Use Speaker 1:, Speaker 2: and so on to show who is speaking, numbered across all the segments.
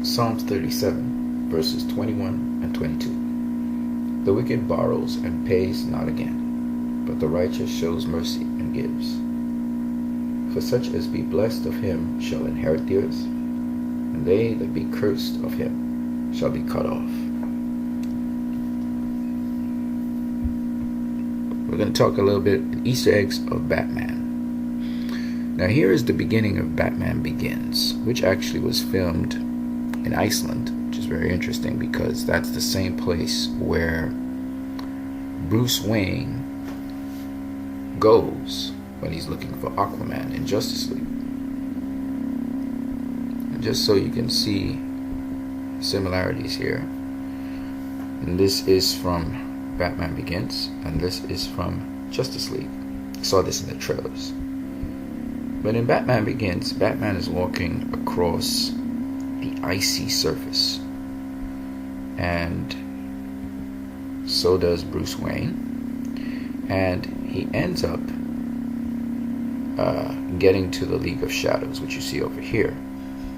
Speaker 1: Psalms 37, verses 21 and 22. The wicked borrows and pays not again, but the righteous shows mercy and gives. For such as be blessed of him shall inherit the earth, and they that be cursed of him shall be cut off. We're going to talk a little bit Easter eggs of Batman. Now here is the beginning of Batman Begins, which actually was filmed in Iceland, which is very interesting because that's the same place where Bruce Wayne goes when he's looking for Aquaman in Justice League. And just so you can see similarities here, and this is from Batman Begins, and this is from Justice League. I saw this in the trailers. But in Batman Begins, Batman is walking across the icy surface, and so does Bruce Wayne, and he ends up getting to the League of Shadows, which you see over here.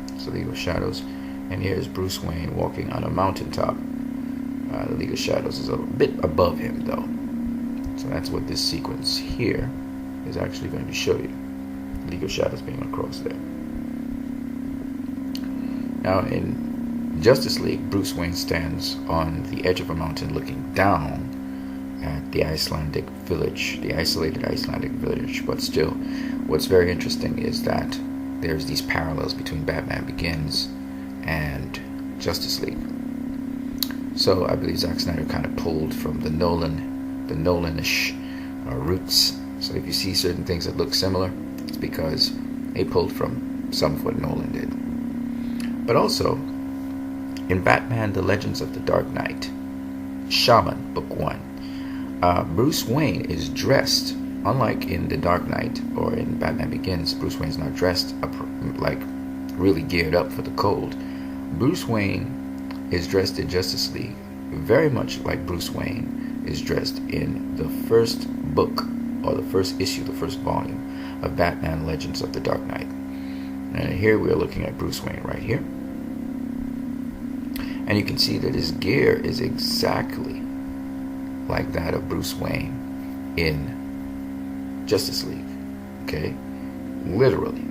Speaker 1: It's the League of Shadows, and here's Bruce Wayne walking on a mountaintop. The League of Shadows is a bit above him, though. So that's what this sequence here is actually going to show you. The League of Shadows being across there. Now, in Justice League, Bruce Wayne stands on the edge of a mountain looking down at the Icelandic village, the isolated Icelandic village. But still, what's very interesting is that there's these parallels between Batman Begins and Justice League. So I believe Zack Snyder kind of pulled from the Nolanish roots. So if you see certain things that look similar, it's because they pulled from some of what Nolan did. But also, in Batman: The Legends of the Dark Knight, Shaman, Book 1, Bruce Wayne is dressed, unlike in The Dark Knight or in Batman Begins, Bruce Wayne's not dressed up, like really geared up for the cold. Bruce Wayne is dressed in Justice League very much like Bruce Wayne is dressed in the first book, or the first issue, the first volume of Batman: Legends of the Dark Knight. And here we're looking at Bruce Wayne right here. And you can see that his gear is exactly like that of Bruce Wayne in Justice League. Okay? Literally.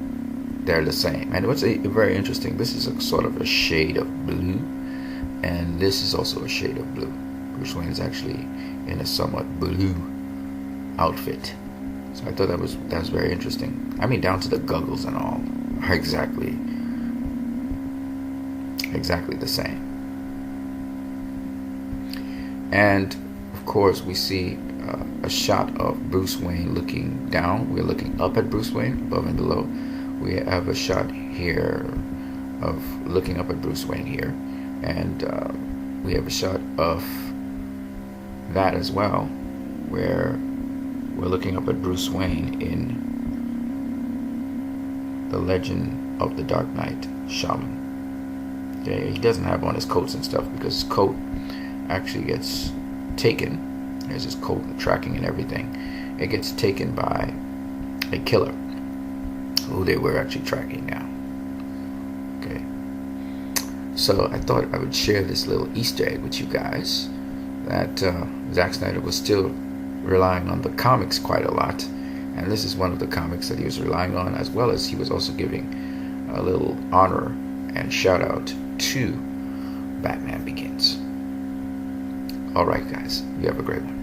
Speaker 1: They're the same. And what's very interesting, this is a sort of a shade of blue, and this is also a shade of blue. Bruce Wayne is actually in a somewhat blue outfit. So I thought that was very interesting. I mean, down to the goggles and all are exactly the same. And of course, we see a shot of Bruce Wayne looking down. We're looking up at Bruce Wayne, above and below. We have a shot here of looking up at Bruce Wayne here, and we have a shot of that as well, where we're looking up at Bruce Wayne in The Legend of the Dark Knight, Shaman. Okay, he doesn't have on his coats and stuff because his coat actually gets taken. There's his coat and tracking and everything. It gets taken by a killer who they were actually tracking now. Okay. So I thought I would share this little Easter egg with you guys, that Zack Snyder was still relying on the comics quite a lot, and this is one of the comics that he was relying on, as well as he was also giving a little honor and shout out to Batman Begins. Alright guys, you have a great one.